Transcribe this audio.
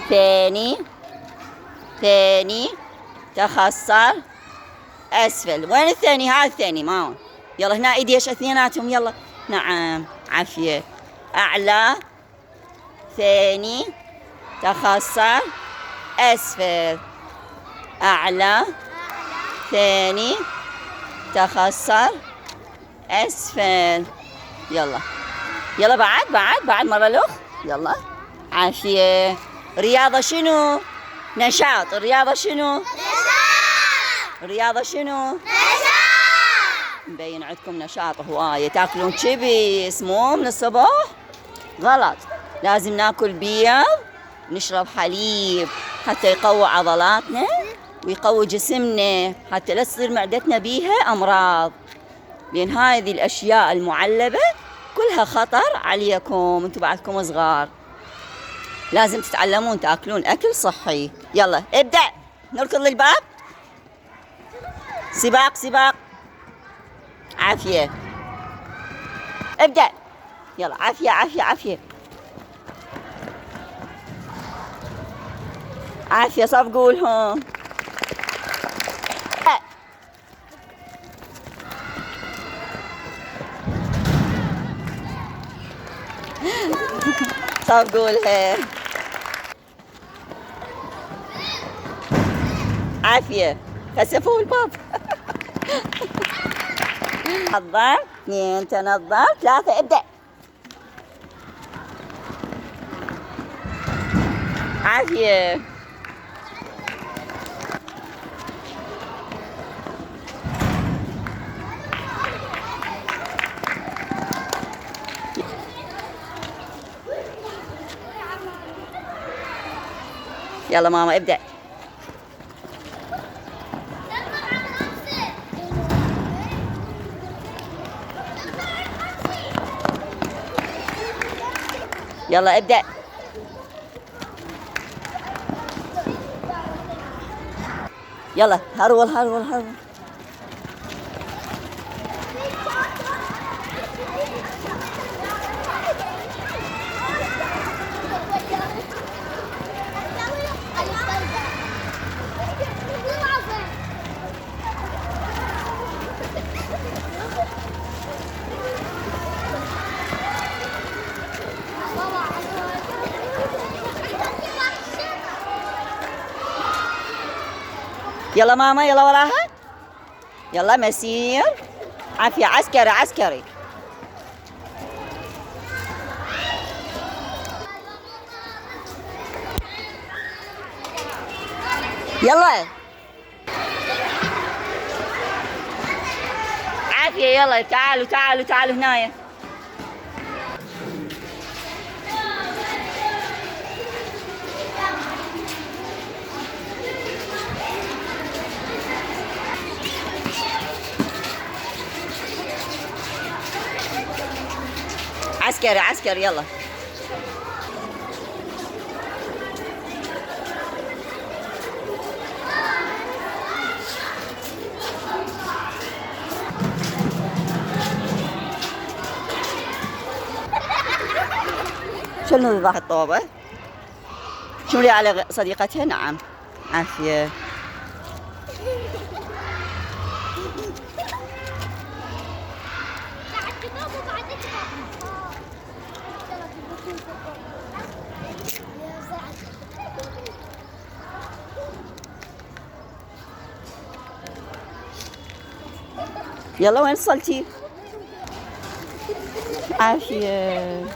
ثاني ثاني تخصر أسفل. وين الثاني؟ هذا الثاني ما هون. يلا هنا ايدي اثنيناتهم يلا. نعم عافية. أعلى ثاني تخصر أسفل. أعلى ثاني تخصر أسفل. يلا يلا بعد مرة الأخ. يلا عافية. رياضة شنو؟ نشاط. الرياضة شنو؟ نشاط. الرياضة شنو؟ نشاط. مبين عندكم نشاط هواية. تاكلون شيبس مو من الصبح؟ غلط. لازم ناكل بيض، نشرب حليب حتى يقوي عضلاتنا ويقوي جسمنا حتى لا تصير معدتنا بيها أمراض. لأن هذه الأشياء المعلبة كلها خطر عليكم. انتم بعدكم صغار لازم تتعلمون تاكلون أكل صحي. يلا ابدأ. نركض للباب. سباق. عافية. ابدأ. يلا عافية. عافية صفقوا لهم. صفقوا لها. عافية. كسفوا الباب. نظم. 2 تنظم. 3 ابدأ. عافية. يلا ماما ابدأ. يلا ابدأ. يلا هرول. يلا ماما يلا وراها. يلا مسير. عافية. عسكري. يلا عافية. يلا تعالوا هنايا. عسكري يلا. شنو ذبح الطوبة؟ شنو اللي على صديقتها؟ نعم عافية. يلا وين وصلتي؟ عافية.